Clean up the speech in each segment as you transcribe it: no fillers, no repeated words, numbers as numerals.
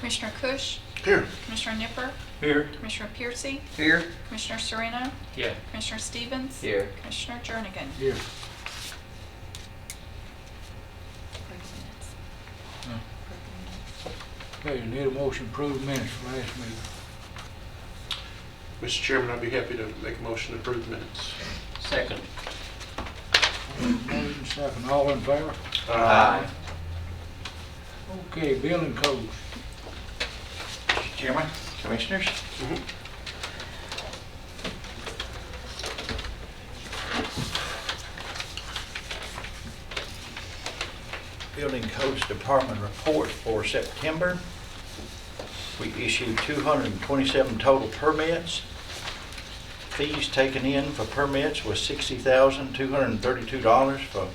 Commissioner Cush, Here. Commissioner Nipper, Here. Commissioner Piercy, Here. Commissioner Serena, Yeah. Commissioner Stevens, Here. Commissioner Jernigan. Here. Okay, need a motion to approve minutes from last meeting. Mr. Chairman, I'd be happy to make a motion to approve the minutes. Second. Motion second, all in favor? Okay, building codes. Mr. Chairman, Commissioners, Mhm. Building Codes Department report for September. We issued 227 total permits. Fees taken in for permits was $60,232 for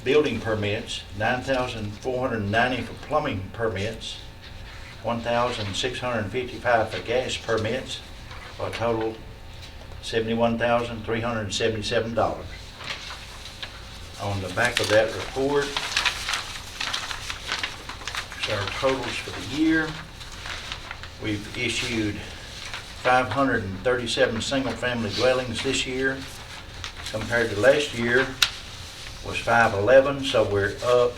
building permits, $9,490 for plumbing permits, $1,655 for gas permits, for a total $71,377. On the back of that report is our totals for the year. We've issued 537 single-family dwellings this year. Compared to last year was 511, so we're up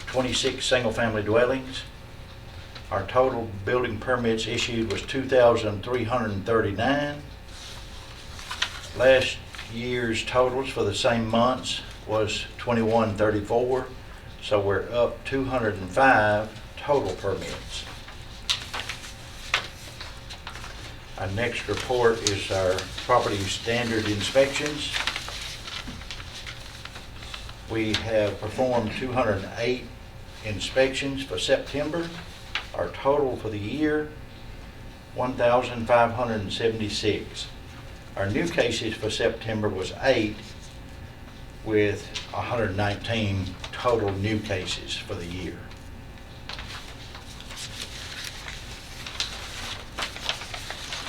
26 single-family dwellings. Our total building permits issued was 2,339. Last year's totals for the same months was 2134, so we're up 205 total permits. Our next report is our property standard inspections. We have performed 208 inspections for September. Our total for the year, 1,576. Our new cases for September was 8, with 119 total new cases for the year.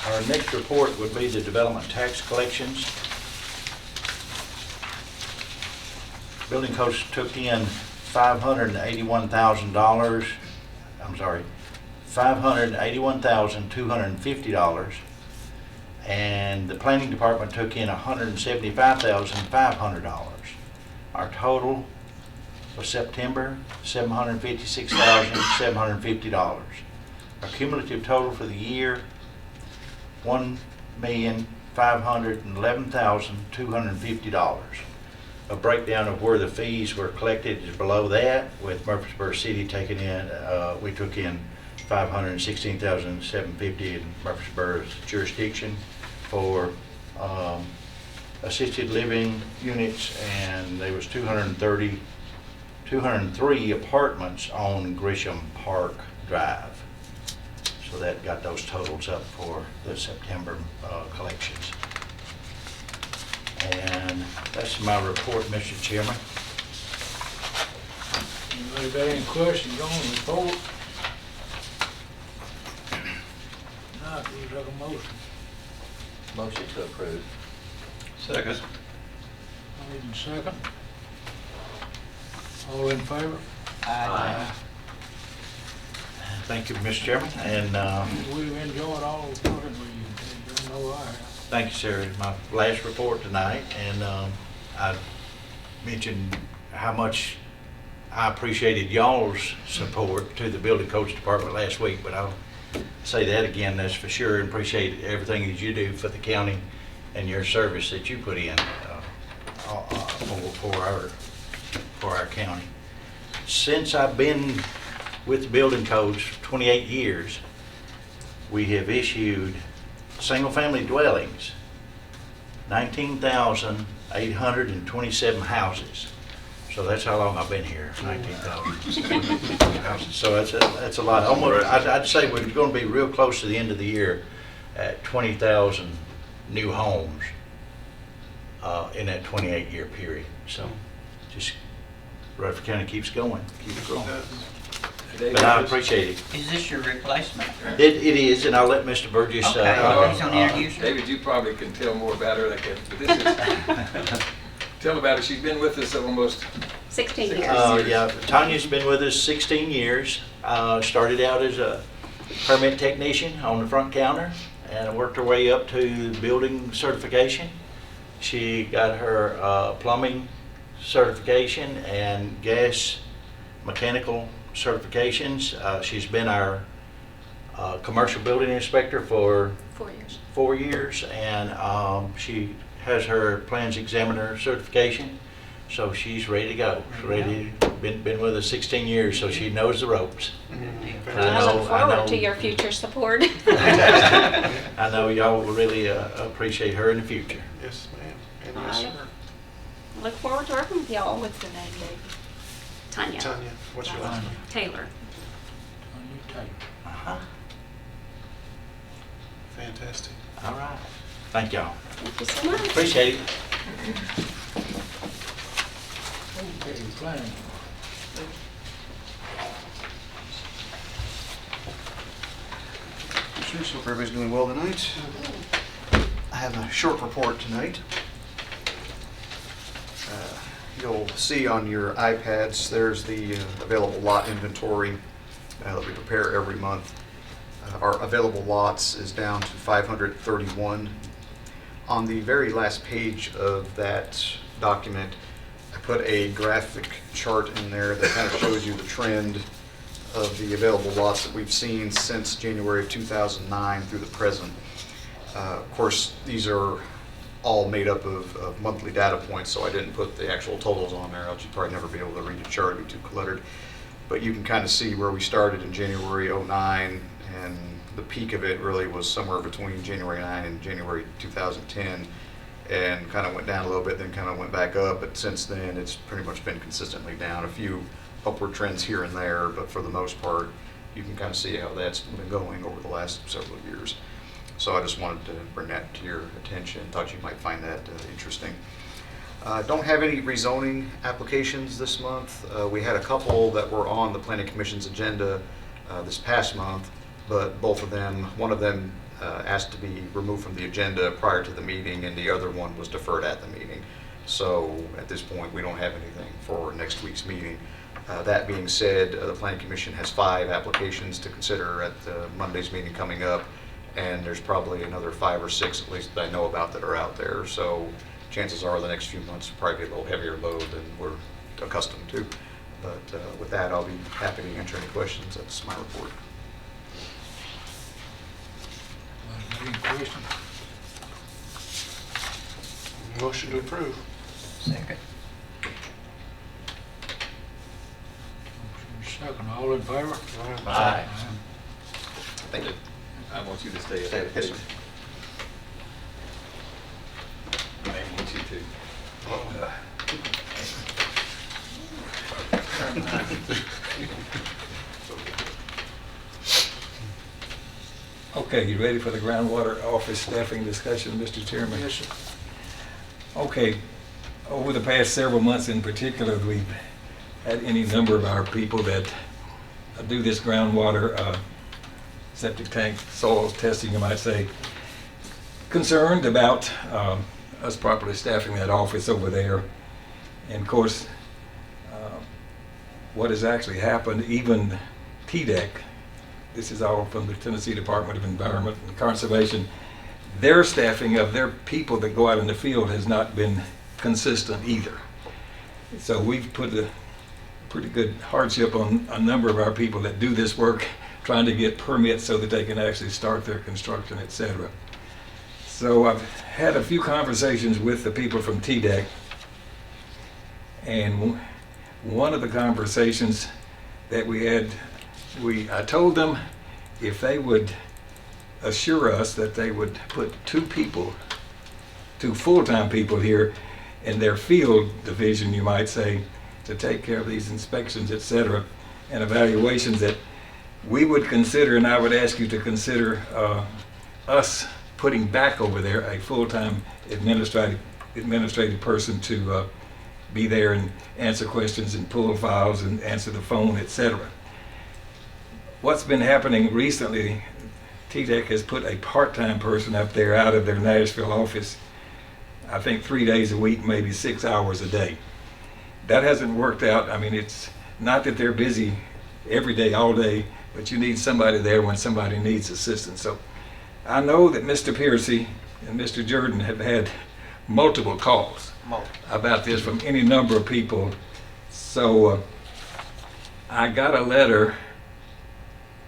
Our next report would be the development tax collections. Building codes took in $581,000, $581,250, and the planning department took in $175,500. Our total for September, $756,750. Our cumulative total for the year, $1,511,250. A breakdown of where the fees were collected is below that, with Murfreesboro City taking in, we took in $516,750 in Murfreesboro's jurisdiction for assisted living units, and there was 203 apartments on Grisham Park Drive. So that got those totals up for the September collections. And that's my report, Mr. Chairman. Anybody got any questions on the report? Not, we'll take a motion. Motion to approve. Made Second. in second. All in favor? Aye. Thank you, Mr. Chairman, and We've enjoyed all of working with you. You know I have. thank you, sir. It's my last report tonight, and I mentioned how much I appreciated y'all's support to the building codes department last week, but I'll say that again, that's for sure, and appreciate everything that you do for the county and your service that you put in for our county. Since I've been with the building codes for 28 years, we have issued single-family dwellings, 19,827 houses. So that's how long I've been here, 19,000 houses. So that's a lot. Almost, I'd say we're going to be real close to the end of the year at 20,000 new homes in that 28-year period. So just Rutherford County keeps going, keeps growing. But I appreciate it. Is this your replacement? It is, and I'll let Mr. Burgess. Okay, he's gonna introduce her. David, you probably can tell more about her. But this is, tell about her. She's been with us almost 16 years. Yeah, Tanya's been with us 16 years. Started out as a permit technician on the front counter and worked her way up to building certification. She got her plumbing certification and gas mechanical certifications. She's been our commercial building inspector for 4 years. 4 years, and she has her plans examiner certification, so she's ready to go. She's ready. Been with us 16 years, so she knows the ropes. I look forward to your future support. I know y'all will really appreciate her in the future. Yes, ma'am. And yes, sir. Look forward to working with y'all. What's the name, David? Tanya Tanya, what's your last name? Taylor. You take it. Uh-huh. Fantastic. All right. Thank y'all. Thank you so much. Appreciate it. Okay, planning. Commissioners, hope everybody's doing well tonight. I have a short report tonight. You'll see on your iPads, there's the available lot inventory that we prepare every month. Our available lots is down to 531. On the very last page of that document, I put a graphic chart in there that kind of shows you the trend of the available lots that we've seen since January of 2009 through the present. Of course, these are all made up of monthly data points, so I didn't put the actual totals on there, else you'd probably never be able to read the chart, it'd be too cluttered. But you can kind of see where we started in January '09, and the peak of it really was somewhere between January 9 and January 2010, and kind of went down a little bit, then kind of went back up, but since then it's pretty much been consistently down. A few upward trends here and there, but for the most part, you can kind of see how that's been going over the last several years. So I just wanted to bring that to your attention. Thought you might find that interesting. Don't have any rezoning applications this month. We had a couple that were on the Planning Commission's agenda this past month, but both of them, one of them asked to be removed from the agenda prior to the meeting, and the other one was deferred at the meeting. So at this point, we don't have anything for next week's meeting. That being said, the Planning Commission has 5 applications to consider at Monday's meeting coming up, and there's probably another 5 or 6 at least that I know about that are out there. So chances are the next few months will probably be a little heavier load than we're accustomed to. But with that, I'll be happy to answer any questions. That's my report. Any question? Motion to approve. Second. Motion second, all in favor? Aye. Thank you. I want you to stay at Stay- that yes, page. sir. I may want you to. Okay, you ready for the groundwater office staffing discussion, Mr. Chairman? Yes, sir. Okay, over the past several months in particular, we've had any number of our people that do this groundwater septic tank soils testing, you might say, concerned about us properly staffing that office over there. And of course, what has actually happened, even TDEC, this is all from the Tennessee Department of Environment and Conservation, their staffing of their people that go out in the field has not been consistent either. So we've put a pretty good hardship on a number of our people that do this work, trying to get permits so that they can actually start their construction, et cetera. So I've had a few conversations with the people from TDEC, and one of the conversations that we had, I told them if they would assure us that they would put 2 full-time people here in their field division, you might say, to take care of these inspections, et cetera, and evaluations, that we would consider, and I would ask you to consider us putting back over there a full-time administrative person to be there and answer questions and pull files and answer the phone, et cetera. What's been happening recently, TDEC has put a part-time person up there out of their Nashville office, I think 3 days a week, maybe 6 hours a day. that hasn't worked out. I mean, it's not that they're busy every day, all day, but you need somebody there when somebody needs assistance. So I know that Mr. Piercy and Mr. Jordan have had multiple calls about this from any number of people. So I got a letter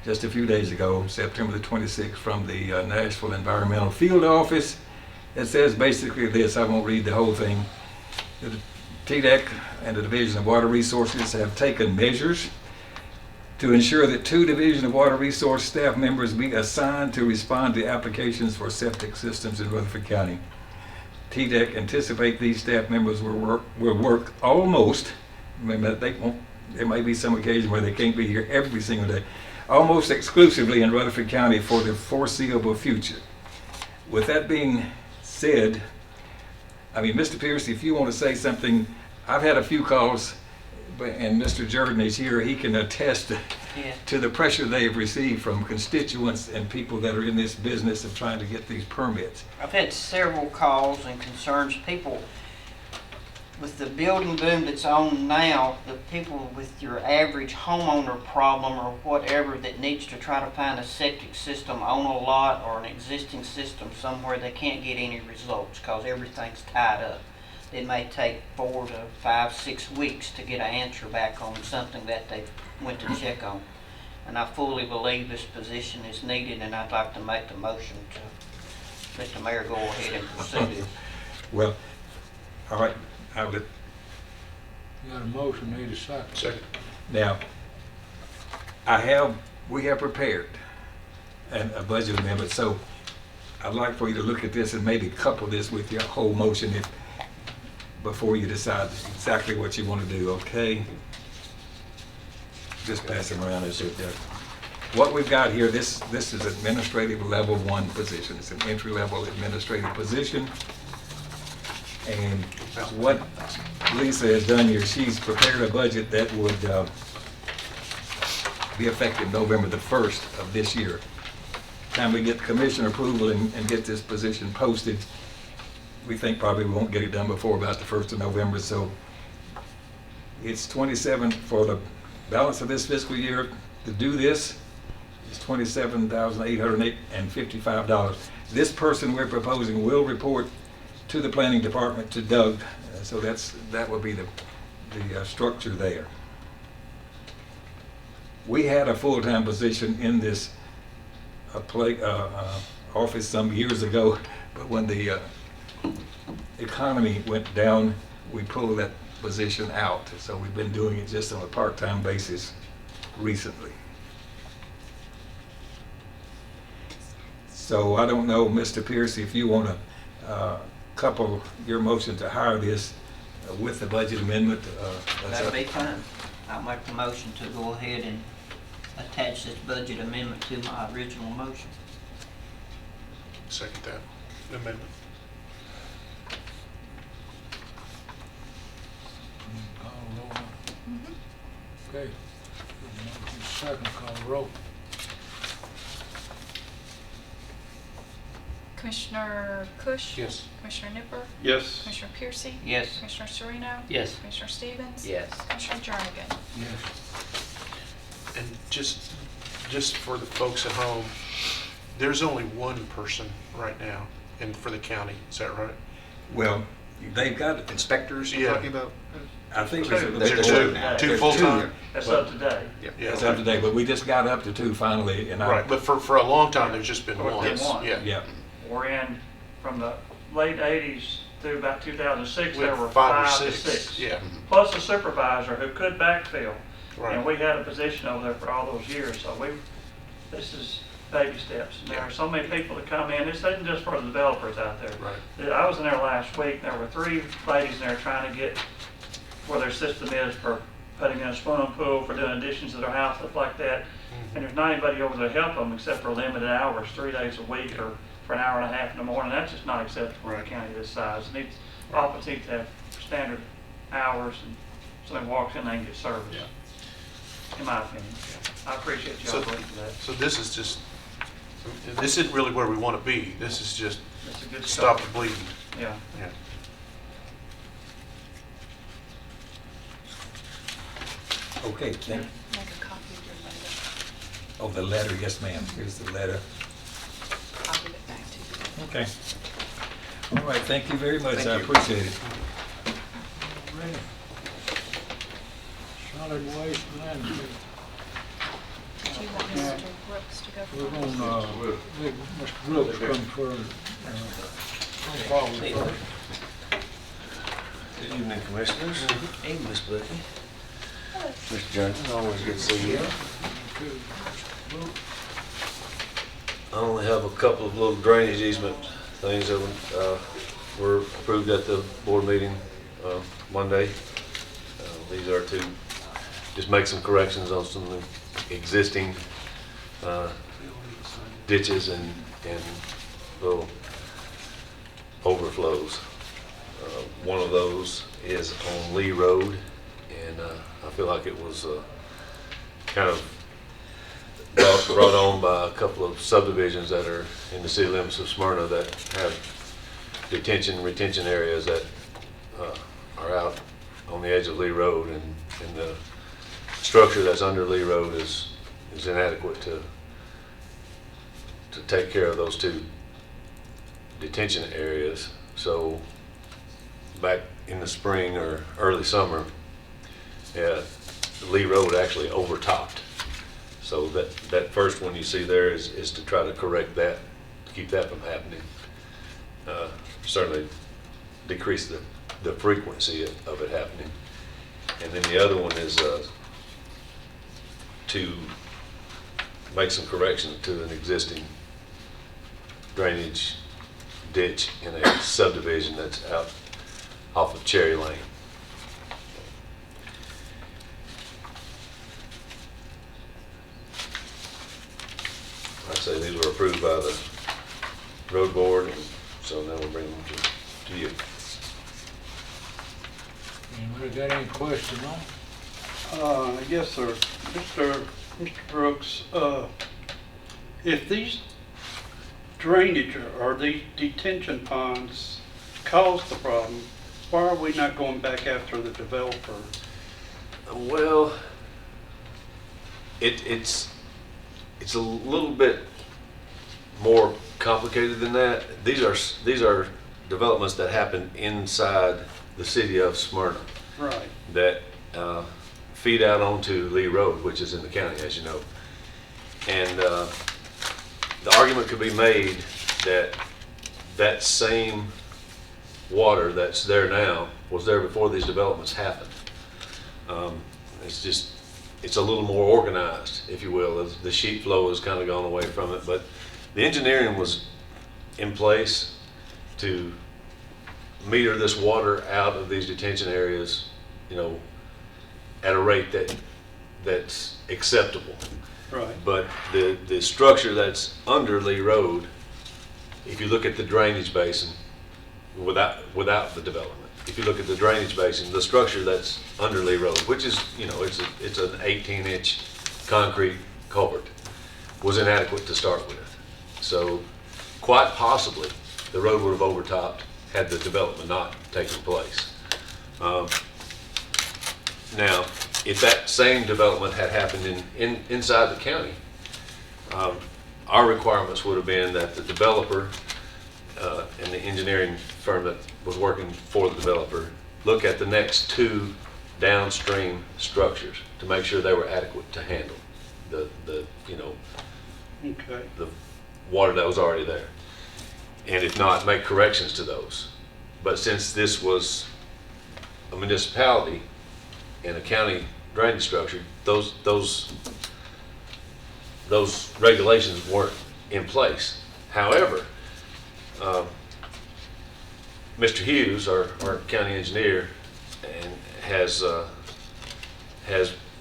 just a few days ago, September the 26th, from the Nashville Environmental Field Office. It says basically this, I won't read the whole thing. The TDEC and the Division of Water Resources have taken measures to ensure that 2 Division of Water Resource staff members be assigned to respond to applications for septic systems in Rutherford County. TDEC anticipate these staff members will work almost, remember, there may be some occasion where they can't be here every single day, almost exclusively in Rutherford County for the foreseeable future. With that being said, I mean, Mr. Pierce, if you want to say something, I've had a few calls, and Mr. Jordan is here, he can attest to the pressure they've received from constituents and people that are in this business of trying to get these permits. I've had several calls and concerns. People with the building boom that's on now, the people with your average homeowner problem or whatever that needs to try to find a septic system on a lot or an existing system somewhere, they can't get any results because everything's tied up. It may take 4 to 5, 6 weeks to get an answer back on something that they went to check on. And I fully believe this position is needed, and I'd like to make the motion to let the mayor go ahead and pursue this. Well, all right, I would. You got a motion, need a second. Second. Now, we have prepared a budget amendment, so I'd like for you to look at this and maybe couple this with your whole motion before you decide exactly what you want to do, okay? Just pass them around as if they're. What we've got here, this is administrative level 1 position. It's an entry-level administrative position. And what Lisa has done here, she's prepared a budget that would be effective November the 1st of this year. Time we get commission approval and get this position posted, we think probably we won't get it done before about the 1st of November. So it's 27 for the balance of this fiscal year. To do this is $27,855. This person we're proposing will report to the planning department, to Doug. So that will be the structure there. We had a full-time position in this office some years ago, but when the economy went down, we pulled that position out. So we've been doing it just on a part-time basis recently. So I don't know, Mr. Pierce, if you want to couple your motion to hire this with the budget amendment. That'll be fine. I'll make the motion to go ahead and attach this budget amendment to my original motion. Second that amendment. Call roll. Okay. Motion second, call roll. Commissioner Kush? Yes. Commissioner Nipper? Yes. Commissioner Piercy? Yes. Commissioner Sereno? Yes. Commissioner Stevens? Yes. Commissioner Jernigan? Yes. And just for the folks at home, there's only one person right now for the county, is that right? Well, they've got, Inspectors you're Yeah. talking about? I think Two. there's There's Two. two There's full-time? That's up to date. Yeah, That's up to date, but we just got up to 2 finally, and right, but for a long time, there's just been Or one. been one. Yeah. yeah. We're in, from the late 80s through about 2006, there With were 5 or 5 to 6. 6. Yeah, Plus a supervisor who could backfill. right. And we had a position over there for all those years, so this is baby steps. And there are so many people that come in, this isn't just for the developers out there. Right. I was in there last week, there were 3 ladies in there trying to get where their system is for putting in a swimming pool, for doing additions to their house, stuff like that. And there's not anybody over there to help them except for limited hours, 3 days a week or for an hour and a half in the morning. That's just not acceptable in a county this size. It needs, office needs to have standard hours, and somebody walks in, they can get service. Yeah. In my opinion. I appreciate y'all So- looking at that. So this isn't really where we want to be. This is just It's a good stop start. the bleeding. Yeah. Yeah. Okay, thank you. Make a copy of your letter. Oh, the letter, yes, ma'am. Here's the letter. I'll give it back to you. Okay. All right, thank you very much. Thank I you. appreciate it. Ready? Solid waste landfill. Do you want Yeah. Mr. Brooks to go We're first? gonna, let Mr. Brooks come first. No problem first. Good evening, Commissioners. Hey, Miss Becky. Mr. Johnson, always good to see you. I only have a couple of little drainage easement things that were approved at the board meeting Monday. These are to just make some corrections on some existing ditches and little overflows. One of those is on Lee Road, and I feel like it was kind of brought on by a couple of subdivisions that are in the city limits of Smyrna that have retention areas that are out on the edge of Lee Road, and the structure that's under Lee Road is inadequate to take care of those two detention areas. So back in the spring or early summer, Lee Road actually overtopped. So that first one you see there is to try to correct that, to keep that from happening. Certainly decrease the frequency of it happening. And then the other one is to make some corrections to an existing drainage ditch in a subdivision that's out off of Cherry Lane. Like I say, these were approved by the road board, and so now we'll bring them to you. Anybody got any question on? Yes, sir. Mr. Brooks, if these drainage or these detention ponds cause the problem, why are we not going back after the developer? Well, it's a little bit more complicated than that. These are developments that happen inside the city of Smyrna Right. that feed out onto Lee Road, which is in the county, as you know. And the argument could be made that that same water that's there now was there before these developments happened. It's a little more organized, if you will. The sheet flow has kind of gone away from it, but the engineering was in place to meter this water out of these detention areas, at a rate that's acceptable. Right. But the structure that's under Lee Road, if you look at the drainage basin, without the development, if you look at the drainage basin, the structure that's under Lee Road, which is, it's an 18-inch concrete culvert, was inadequate to start with. So quite possibly, the road would have overtopped had the development not taken place. Now, if that same development had happened inside the county, our requirements would have been that the developer and the engineering firm that was working for the developer look at the next two downstream structures to make sure they were adequate to handle the Okay. the water that was already there. And if not, make corrections to those. But since this was a municipality and a county drainage structure, those regulations weren't in place. However, Mr. Hughes, our county engineer, and has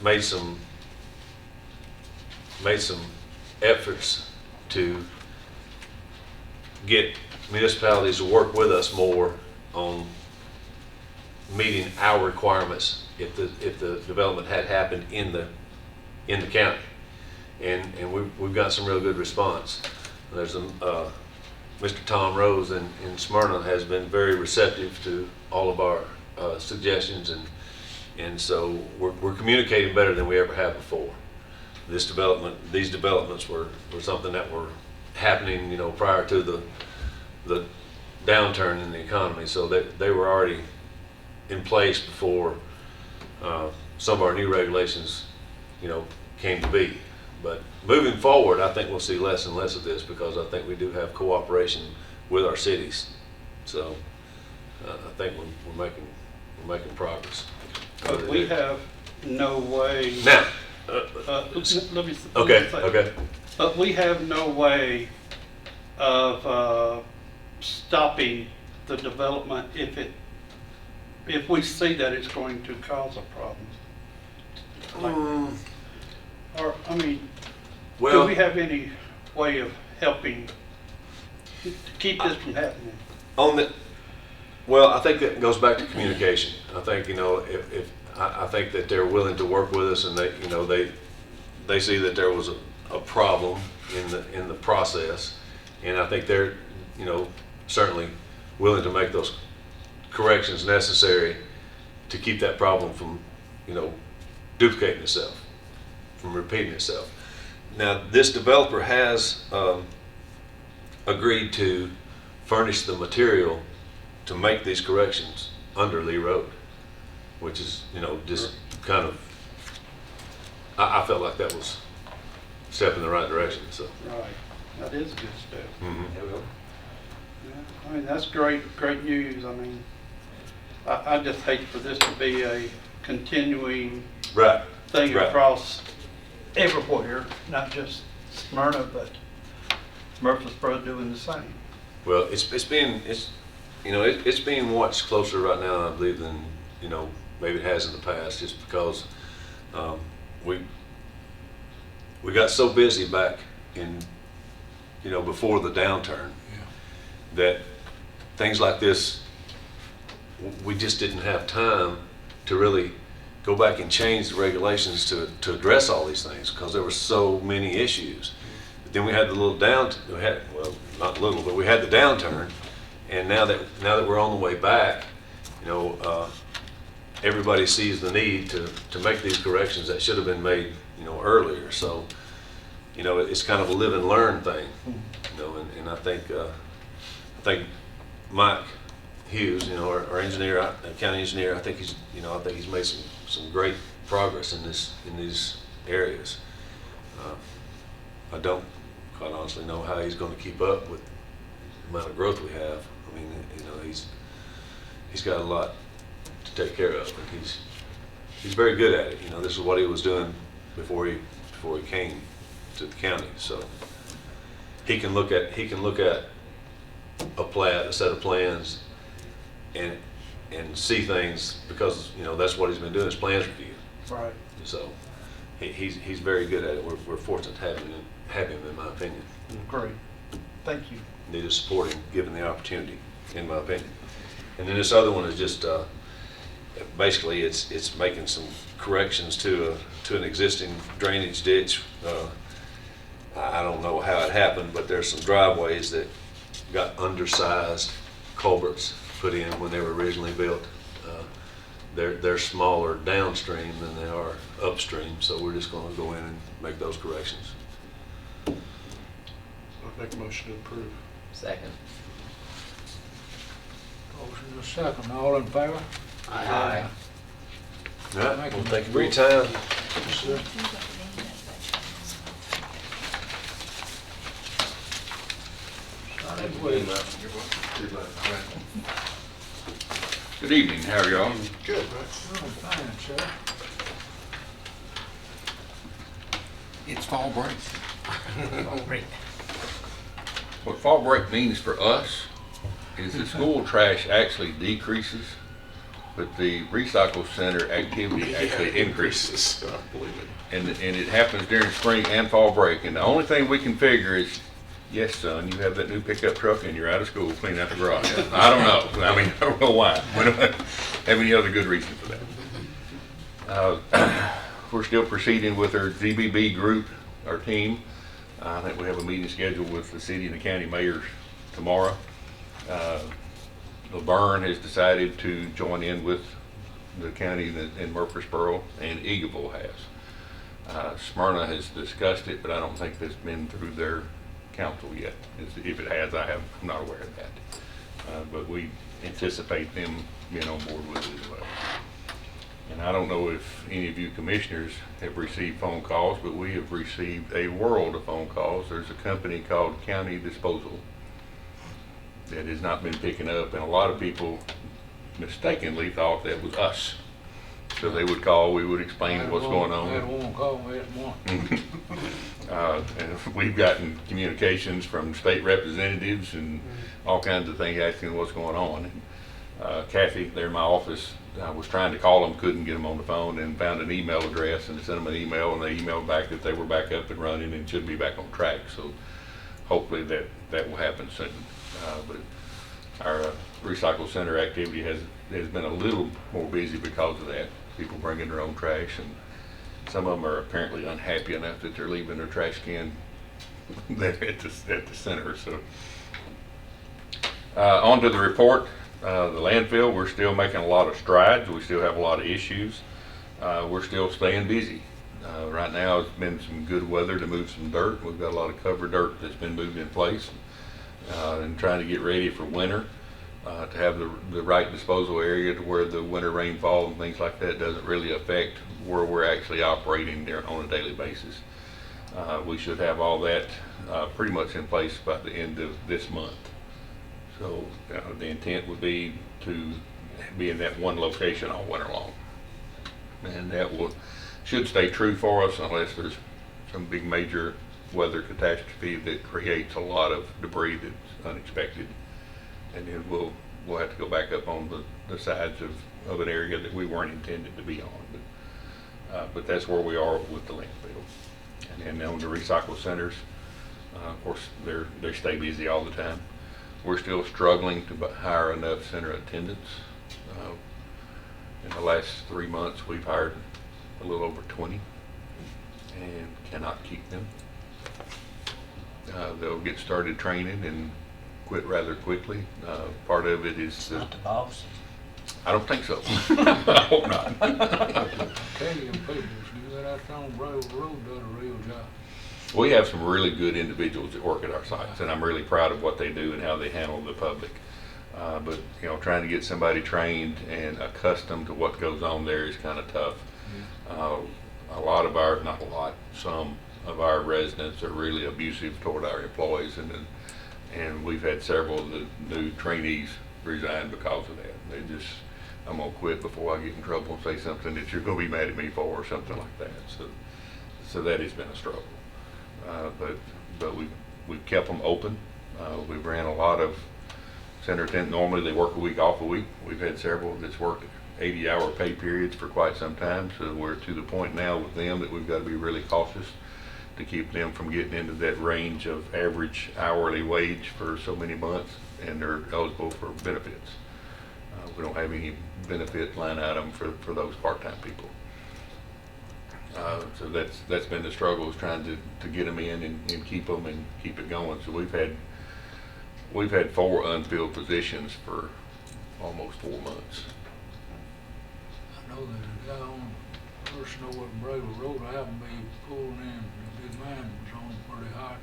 made some efforts to get municipalities to work with us more on meeting our requirements if the development had happened in the county, and we've got some real good response. There's Mr. Tom Rose in Smyrna has been very receptive to all of our suggestions, And so we're communicating better than we ever have before. These developments were something that were happening, you know, prior to the downturn in the economy. So they were already in place before some of our new regulations, you know, came to be. But moving forward, I think we'll see less and less of this because I think we do have cooperation with our cities. So I think we're making progress. But we have no way. Now, Let me say. okay. But we have no way of stopping the development if we see that it's going to cause a problem. Or, I mean, do Well, we have any way of helping to keep this from happening? Well, I think that goes back to communication. I think, you know, I think that they're willing to work with us, and they see that there was a problem in the process, and I think they're, you know, certainly willing to make those corrections necessary to keep that problem from, you know, duplicating itself, from repeating itself. Now, this developer has agreed to furnish the material to make these corrections under Lee Road, which is, you know, just kind of, I felt like that was a step in the right direction, so. Right, that is a good step. Mhm. Yeah, I mean, that's great news. I mean, I just hate for this to be a continuing Right. thing Right. across everywhere, not just Smyrna, but Murfreesboro doing the same. Well, it's being watched closer right now, I believe, than, you know, maybe it has in the past, just because we got so busy back in, you know, before the downturn, that things like this, we just didn't have time to really go back and change the regulations to address all these things, because there were so many issues. But then we had the little well, not little, but we had the downturn, and now that we're on the way back, you know, everybody sees the need to make these corrections that should have been made, you know, earlier. So, you know, it's kind of a live and learn thing, you know, and I think Mike Hughes, you know, our engineer, our county engineer, I think he's made some great progress in these areas. I don't quite honestly know how he's going to keep up with the amount of growth we have. I mean, you know, he's got a lot to take care of, and he's very good at it. You know, this is what he was doing before he came to the county. So he can look at a plat, a set of plans, and see things, because, you know, that's what he's been doing, is plans review. Right. So he's very good at it. We're fortunate to have him, in my opinion. Great. Thank you. Need to support him, given the opportunity, in my opinion. And then this other one is just basically it's making some corrections to an existing drainage ditch. I don't know how it happened, but there's some driveways that got undersized culverts put in when they were originally built. They're smaller downstream than they are upstream, so we're just going to go in and make those corrections. I'll make a motion to approve. Second. Motion is second, all in favor? Aye. All right, well, thank you for your time. Sir. Sonny Williams. Good evening, how are y'all? Good, right? Oh, fine, sir. It's fall break. What fall break means for us is the school trash actually decreases, but the recycle center activity actually increases. I believe it. And it happens during spring and fall break. And the only thing we can figure is, yes, son, you have that new pickup truck and you're out of school cleaning out the garage. I don't know. I mean, I don't know why. We don't have any other good reason for that. We're still proceeding with our ZBB group, our team. I think we have a meeting scheduled with the city and the county mayors tomorrow. Laverne has decided to join in with the county in Murfreesboro, and Eagleville has. Smyrna has discussed it, but I don't think that's been through their council yet. If it has, I'm not aware of that. But we anticipate them being on board with it as well. And I don't know if any of you commissioners have received phone calls, but we have received a world of phone calls. There's a company called County Disposal that has not been picking up, and a lot of people mistakenly thought that was us. So they would call, we would explain what's going on. I had one call me this morning. And we've gotten communications from state representatives and all kinds of things asking what's going on. And Kathy, there in my office, I was trying to call them, couldn't get them on the phone, and found an email address and sent them an email, and they emailed back that they were back up and running and should be back on track. So hopefully that will happen soon. But our recycle center activity has been a little more busy because of that. People bringing their own trash, and some of them are apparently unhappy enough that they're leaving their trash can there at the center. So on to the report. The landfill, we're still making a lot of strides. We still have a lot of issues. We're still staying busy. Right now it's been some good weather to move some dirt. We've got a lot of cover dirt that's been moved in place, and trying to get ready for winter, to have the right disposal area to where the winter rainfall and things like that doesn't really affect where we're actually operating there on a daily basis. We should have all that pretty much in place by the end of this month. So the intent would be to be in that one location all winter long. And that should stay true for us unless there's some big major weather catastrophe that creates a lot of debris that's unexpected. And then we'll have to go back up on the sides of an area that we weren't intended to be on. But that's where we are with the landfill. And then on the recycle centers, of course, they stay busy all the time. We're still struggling to hire enough center attendants. In the last 3 months, we've hired a little over 20 and cannot keep them. They'll get started training and quit rather quickly. Part of it is Not the boss. I don't think so. I hope not. Katie and people, see that out there on Braille Road does a real job. We have some really good individuals that work at our sites, and I'm really proud of what they do and how they handle the public. But trying to get somebody trained and accustomed to what goes on there is kind of tough. A lot of some of our residents are really abusive toward our employees, and we've had several of the new trainees resign because of that. I'm gonna quit before I get in trouble and say something that you're gonna be mad at me for, or something like that. So that has been a struggle. But we've kept them open. We've ran a lot of center attendants. Normally they work a week off a week. We've had several that's worked 80-hour pay periods for quite some time. So we're to the point now with them that we've got to be really cautious to keep them from getting into that range of average hourly wage for so many months, and they're eligible for benefits. We don't have any benefit line item for those part-time people. So that's been the struggle, is trying to get them in and keep them and keep it going. So we've had 4 unfilled positions for almost 4 months. I know there's a guy on First Norwood Braille Road, I happened to be pulling in, the big man was on pretty hot.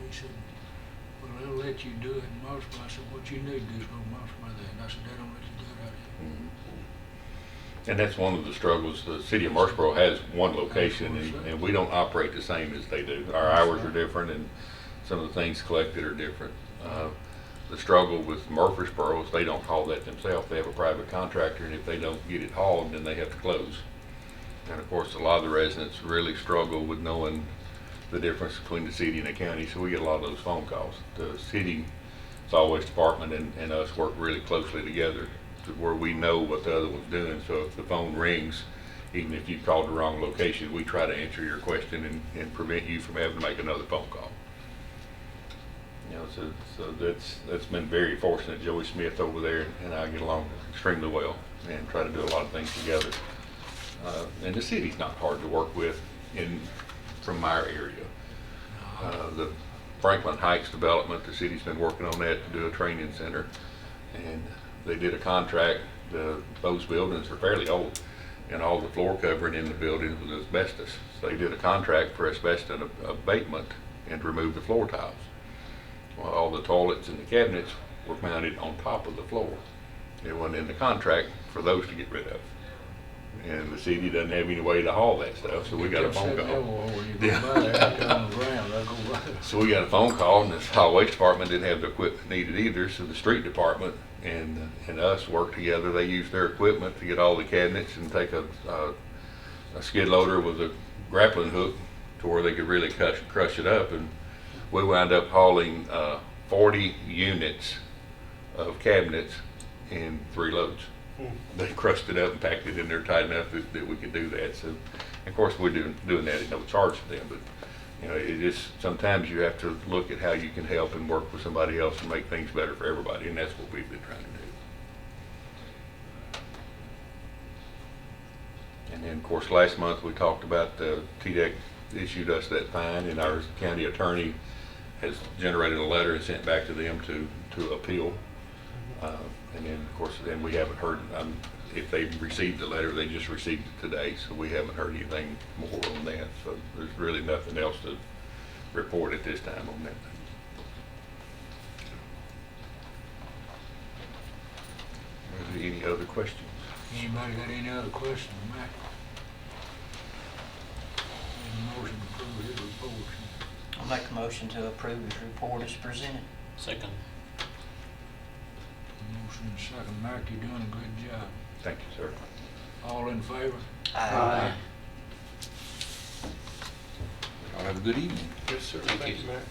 He said, well, they'll let you do it in Moscow. I said, what you need to do is go to Moscow there. And I said, they don't let you do it out here. And that's one of the struggles. The city of Murfreesboro has one location, and we don't operate the same as they do. Our hours are different, and some of the things collected are different. The struggle with Murfreesboro is they don't haul that themselves. They have a private contractor, and if they don't get it hauled, then they have to close. And of course, a lot of the residents really struggle with knowing the difference between the city and the county, so we get a lot of those phone calls. The city, solid waste department, and us work really closely together to where we know what the other one's doing. So if the phone rings, even if you called the wrong location, we try to answer your question and prevent you from having to make another phone call. So that's been very fortunate. Joey Smith over there and I get along extremely well and try to do a lot of things together. And the city's not hard to work with from our area. The Franklin Heights development, the city's been working on that to do a training center, and they did a contract those buildings are fairly old, and all the floor covering in the buildings was asbestos. So they did a contract for asbestos abatement and to remove the floor tiles. Well, all the toilets and the cabinets were mounted on top of the floor. It wasn't in the contract for those to get rid of. And the city doesn't have any way to haul that stuff, so we got a phone call. So we got a phone call, and the highway department didn't have the equipment needed either, so the street department and us worked together. They used their equipment to get all the cabinets and take a skid loader with a grappling hook to where they could really crush it up. And we wound up hauling 40 units of cabinets in 3 loads. They crushed it up and packed it in there tight enough that we could do that. So, of course, we're doing that at no charge to them. But you know, it just sometimes you have to look at how you can help and work with somebody else and make things better for everybody, and that's what we've been trying to do. And then, of course, last month we talked about TDEC issued us that fine, and our county attorney has generated a letter and sent back to them to appeal. And then, of course, then we haven't heard if they've received the letter. They just received it today, so we haven't heard anything more on that. So there's really nothing else to report at this time on that thing. Are there any other questions? Anybody got any other questions, Matt? Need a motion to approve his report. I'll make a motion to approve his report as presented. Second. Motion and second. Mac, you're doing a good job. Thank you, sir. All in favor? Aye. Y'all have a good evening. Yes, sir. Thank you, Matt.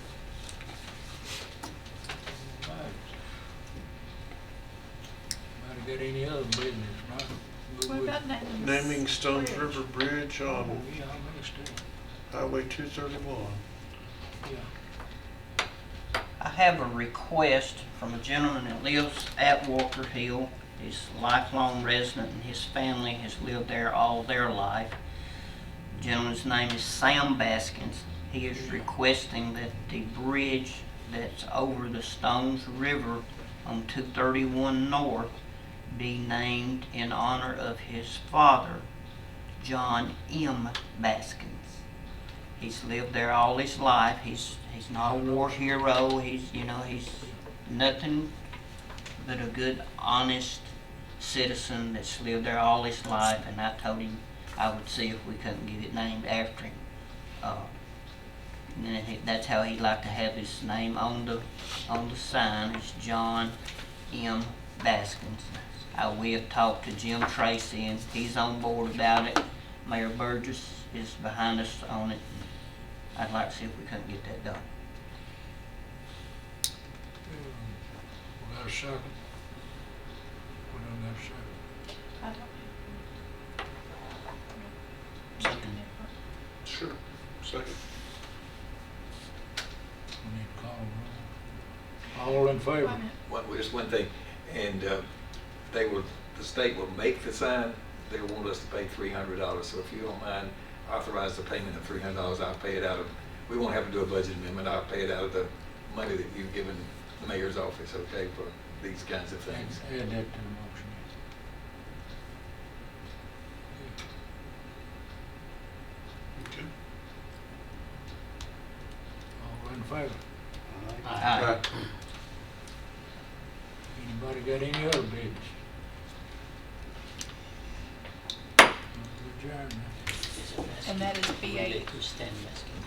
Anybody got any other business, right? What about names? Naming Stones River Bridge Oh, on yeah, I missed it. Highway 231. Yeah. I have a request from a gentleman that lives at Walker Hill. He's a lifelong resident, and his family has lived there all their life. The gentleman's name is Sam Baskins. He is requesting that the bridge that's over the Stones River on 231 North be named in honor of his father, John M. Baskins. He's lived there all his life. He's not a war hero. He's nothing but a good, honest citizen that's lived there all his life. And I told him I would see if we couldn't get it named after him. And then that's how he'd like to have his name on the sign. It's John M. Baskins. We have talked to Jim Tracy, and he's on board about it. Mayor Burgess is behind us on it. I'd like to see if we couldn't get that done. We got a second? We don't got a second. I don't. Second. Sure. Second. We need to call them. All in favor? Just one thing, and the state will make the sign. They want us to pay $300. So if you don't mind, authorize the payment of $300. I'll pay it out of. We won't have to do a budget amendment. I'll pay it out of the money that you've given the mayor's office. Okay, for these kinds of things. Add that to the motion. Okay. All in favor? Aye. Anybody got any other business? Adjourn. And that is BA. Stand, Baskins.